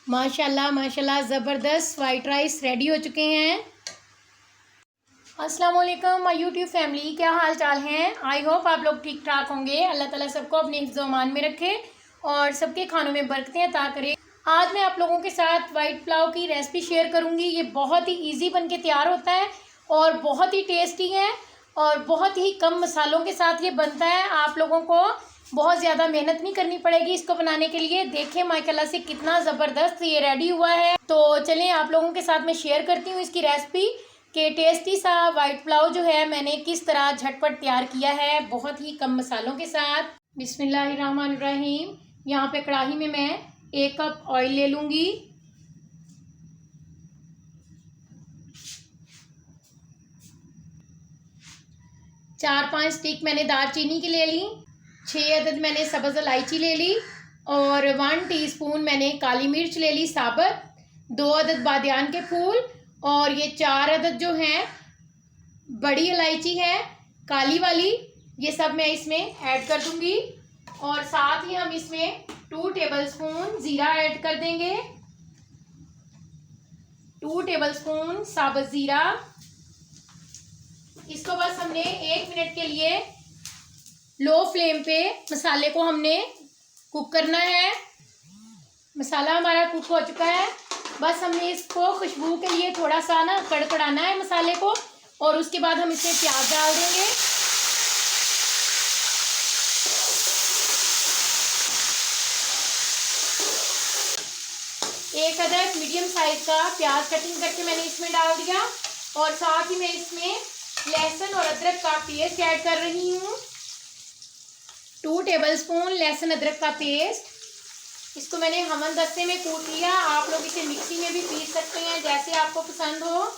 माशाल्लाह माशाल्लाह ज़बरदस्त वाइट राइस रेडी हो चुके हैं। अस्सलाम वालेकुम माय यूट्यूब फैमिली, क्या हाल चाल हैं। आई होप आप लोग ठीक ठाक होंगे। अल्लाह ताला सबको अपने हिफ्ज़-ओ-अमान में रखे और सबके खानों में बरकतें अता करे। आज मैं आप लोगों के साथ वाइट पुलाव की रेसिपी शेयर करूंगी। ये बहुत ही इजी बन के तैयार होता है और बहुत ही टेस्टी है और बहुत ही कम मसालों के साथ ये बनता है। आप लोगों को बहुत ज़्यादा मेहनत नहीं करनी पड़ेगी इसको बनाने के लिए। देखें माशाल्लाह से कितना ज़बरदस्त ये रेडी हुआ है। तो चलें आप लोगों के साथ मैं शेयर करती हूँ इसकी रेसिपी कि टेस्टी सा वाइट पुलाव जो है मैंने किस तरह झटपट तैयार किया है बहुत ही कम मसालों के साथ। बिस्मिल्लाहिर्रहमानिर्रहीम। यहाँ पे कढ़ाई में मैं 1 कप ऑयल ले लूँगी। चार 5 स्टिक मैंने दालचीनी की ले ली, 6 अदद मैंने सब्ज़ इलायची ले ली और 1 टीस्पून मैंने काली मिर्च ले ली साबुत, 2 अदद बादियान के फूल और ये 4 अदद जो हैं बड़ी इलायची है काली वाली, ये सब मैं इसमें ऐड कर दूंगी। और साथ ही हम इसमें 2 टेबलस्पून ज़ीरा ऐड कर देंगे, 2 टेबलस्पून साबुत ज़ीरा। इसको बस हमने 1 मिनट के लिए लो फ्लेम पे मसाले को हमने कुक करना है। मसाला हमारा कुक हो चुका है, बस हमने इसको खुशबू के लिए थोड़ा सा ना कड़कड़ाना है मसाले को और उसके बाद हम इसमें प्याज डाल देंगे। एक अदद मीडियम साइज का प्याज कटिंग करके मैंने इसमें डाल दिया और साथ ही मैं इसमें लहसुन और अदरक का पेस्ट ऐड कर रही हूँ, 2 टेबलस्पून लहसुन अदरक का पेस्ट। इसको मैंने हमन दस्ते में कूट लिया, आप लोग इसे मिक्सी में भी पीस सकते हैं जैसे आपको पसंद हो।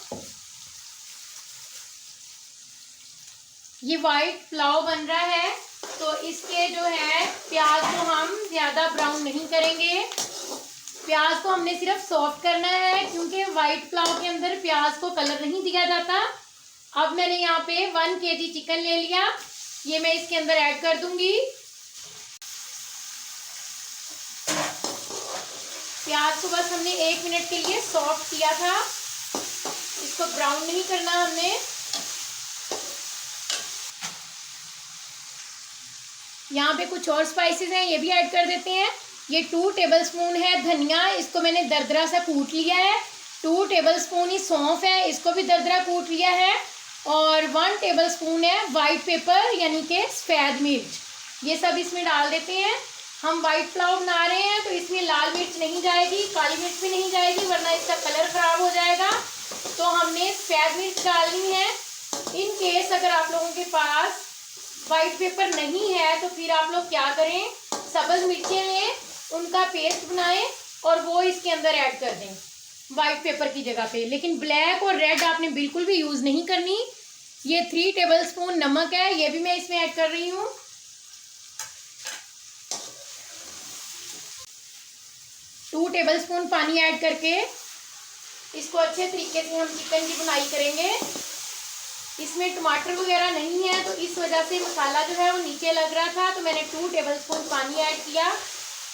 ये वाइट पुलाव बन रहा है तो इसके जो है प्याज को हम ज़्यादा ब्राउन नहीं करेंगे, प्याज को हमने सिर्फ सॉफ्ट करना है क्योंकि वाइट पुलाव के अंदर प्याज को कलर नहीं दिया जाता। अब मैंने यहाँ पे 1 kg चिकन ले लिया, ये मैं इसके अंदर ऐड कर दूंगी। प्याज को बस हमने 1 मिनट के लिए सॉफ्ट किया था, इसको ब्राउन नहीं करना हमने। यहाँ पे कुछ और स्पाइसेस हैं, ये भी ऐड कर देते हैं। ये 2 टेबलस्पून है धनिया, इसको मैंने दरदरा सा कूट लिया है। 2 टेबलस्पून ही सौंफ है, इसको भी दरदरा कूट लिया है। और 1 टेबलस्पून है वाइट पेपर यानी कि सफ़ेद मिर्च, ये सब इसमें डाल देते हैं। हम वाइट पुलाव बना रहे हैं तो इसमें लाल मिर्च नहीं जाएगी, काली मिर्च भी नहीं जाएगी वरना इसका कलर ख़राब हो जाएगा। तो हमने सफ़ेद मिर्च डालनी है। इन केस अगर आप लोगों के पास वाइट पेपर नहीं है तो फिर आप लोग क्या करें, सब्ज़ मिर्चें लें, उनका पेस्ट बनाएं और वो इसके अंदर ऐड कर दें वाइट पेपर की जगह पे। लेकिन ब्लैक और रेड आपने बिल्कुल भी यूज़ नहीं करनी। ये 3 टेबलस्पून नमक है, ये भी मैं इसमें ऐड कर रही हूँ। टू टेबलस्पून पानी ऐड करके इसको अच्छे तरीके से हम चिकन की बुनाई करेंगे। इसमें टमाटर वगैरह नहीं है तो इस वजह से मसाला जो है वो नीचे लग रहा था, तो मैंने 2 टेबलस्पून पानी ऐड किया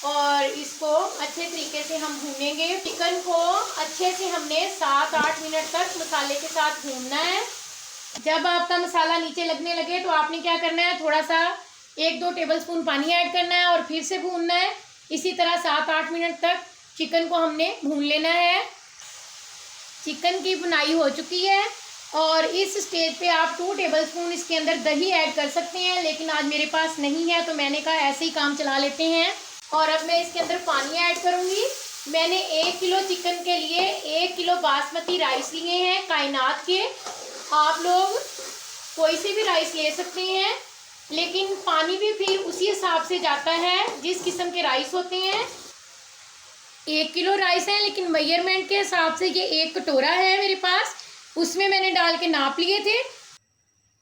और इसको अच्छे तरीके से हम भूनेंगे। चिकन को अच्छे से हमने 7-8 मिनट तक मसाले के साथ भूनना है। जब आपका मसाला नीचे लगने लगे तो आपने क्या करना है, थोड़ा सा 1-2 टेबलस्पून पानी ऐड करना है और फिर से भूनना है। इसी तरह 7-8 मिनट तक चिकन को हमने भून लेना है। चिकन की बुनाई हो चुकी है और इस स्टेज पे आप 2 टेबलस्पून इसके अंदर दही ऐड कर सकते हैं, लेकिन आज मेरे पास नहीं है तो मैंने कहा ऐसे ही काम चला लेते हैं। और अब मैं इसके अंदर पानी ऐड करूँगी। मैंने 1 किलो चिकन के लिए 1 किलो बासमती राइस लिए हैं कायनात के। आप लोग कोई से भी राइस ले सकते हैं, लेकिन पानी भी फिर उसी हिसाब से जाता है जिस किस्म के राइस होते हैं। 1 किलो राइस है लेकिन मेजरमेंट के हिसाब से ये 1 कटोरा है मेरे पास, उसमें मैंने डाल के नाप लिए थे।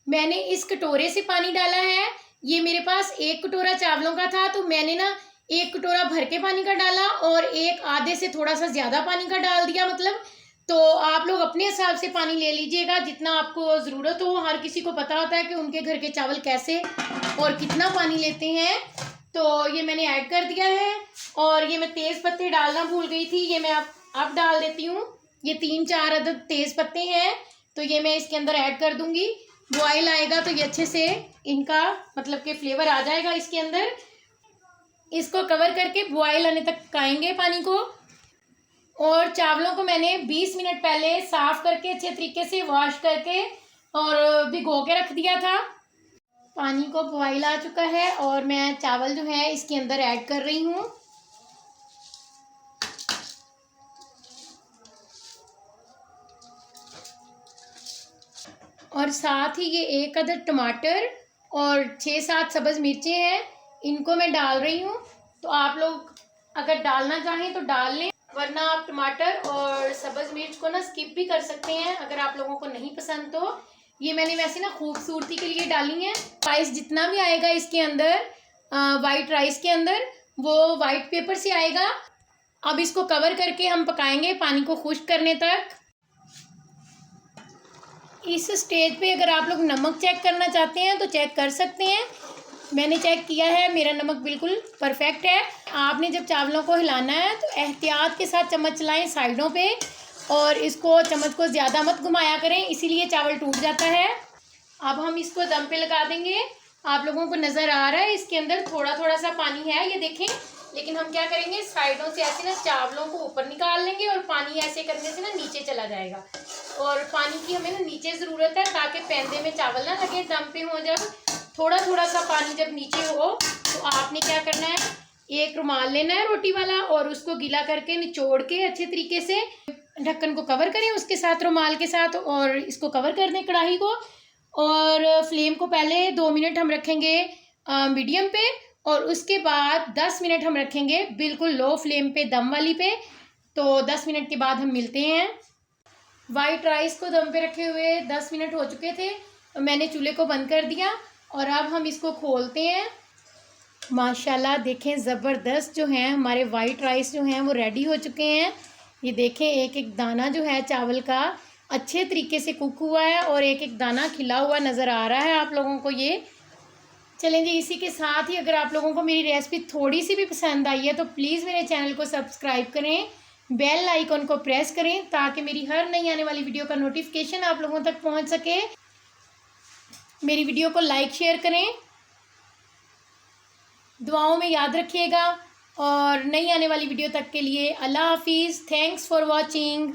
मैंने इस कटोरे से पानी डाला है। ये मेरे पास 1 कटोरा चावलों का था तो मैंने ना 1 कटोरा भर के पानी का डाला और एक आधे से थोड़ा सा ज़्यादा पानी का डाल दिया। मतलब तो आप लोग अपने हिसाब से पानी ले लीजिएगा जितना आपको ज़रूरत हो। हर किसी को पता होता है कि उनके घर के चावल कैसे और कितना पानी लेते हैं। तो ये मैंने ऐड कर दिया है। और ये मैं तेज़ पत्ते डालना भूल गई थी, ये मैं अब डाल देती हूँ। ये 3-4 अदद तेज़ पत्ते हैं, तो ये मैं इसके अंदर ऐड कर दूंगी। बॉयल आएगा तो ये अच्छे से इनका मतलब कि फ्लेवर आ जाएगा इसके अंदर। इसको कवर करके बॉयल आने तक पकाएंगे पानी को। और चावलों को मैंने 20 मिनट पहले साफ़ करके अच्छे तरीके से वॉश करके और भिगो के रख दिया था। पानी को बॉयल आ चुका है और मैं चावल जो है इसके अंदर ऐड कर रही हूँ। और साथ ही ये 1 अदद टमाटर और 6-7 सब्ज़ मिर्चें हैं, इनको मैं डाल रही हूँ। तो आप लोग अगर डालना चाहें तो डाल लें, वरना आप टमाटर और सब्ज़ मिर्च को ना स्किप भी कर सकते हैं अगर आप लोगों को नहीं पसंद तो। ये मैंने वैसे ना खूबसूरती के लिए डाली है। राइस जितना भी आएगा इसके अंदर, वाइट राइस के अंदर, वो वाइट पेपर से आएगा। अब इसको कवर करके हम पकाएंगे पानी को खुश्क करने तक। इस स्टेज पे अगर आप लोग नमक चेक करना चाहते हैं तो चेक कर सकते हैं। मैंने चेक किया है, मेरा नमक बिल्कुल परफेक्ट है। आपने जब चावलों को हिलाना है तो एहतियात के साथ चम्मच चलाएं साइडों पे, और इसको चम्मच को ज़्यादा मत घुमाया करें, इसीलिए चावल टूट जाता है। अब हम इसको दम पे लगा देंगे। आप लोगों को नज़र आ रहा है इसके अंदर थोड़ा थोड़ा सा पानी है, ये देखें। लेकिन हम क्या करेंगे, साइडों से ऐसे ना चावलों को ऊपर निकाल लेंगे और पानी ऐसे करने से ना नीचे चला जाएगा। और पानी की हमें ना नीचे ज़रूरत है ताकि पैंदे में चावल ना लगे। दम पे हो जब थोड़ा थोड़ा सा पानी जब नीचे हो तो आपने क्या करना है, एक रुमाल लेना है रोटी वाला और उसको गीला करके निचोड़ के अच्छे तरीके से ढक्कन को कवर करें उसके साथ, रुमाल के साथ, और इसको कवर कर दें कढ़ाई को। और फ्लेम को पहले 2 मिनट हम रखेंगे मीडियम पे, और उसके बाद 10 मिनट हम रखेंगे बिल्कुल लो फ्लेम पे, दम वाली पे। तो 10 मिनट के बाद हम मिलते हैं। वाइट राइस को दम पे रखे हुए 10 मिनट हो चुके थे, तो मैंने चूल्हे को बंद कर दिया और अब हम इसको खोलते हैं। माशाल्लाह देखें, ज़बरदस्त जो हैं हमारे वाइट राइस जो हैं वो रेडी हो चुके हैं। ये देखें, एक एक दाना जो है चावल का अच्छे तरीके से कुक हुआ है और एक एक दाना खिला हुआ नज़र आ रहा है आप लोगों को। ये चलें जी, इसी के साथ ही अगर आप लोगों को मेरी रेसिपी थोड़ी सी भी पसंद आई है तो प्लीज़ मेरे चैनल को सब्सक्राइब करें, बेल आइकन को प्रेस करें ताकि मेरी हर नई आने वाली वीडियो का नोटिफिकेशन आप लोगों तक पहुंच सके। मेरी वीडियो को लाइक शेयर करें, दुआओं में याद रखिएगा, और नई आने वाली वीडियो तक के लिए अल्लाह हाफिज़। Thanks for watching.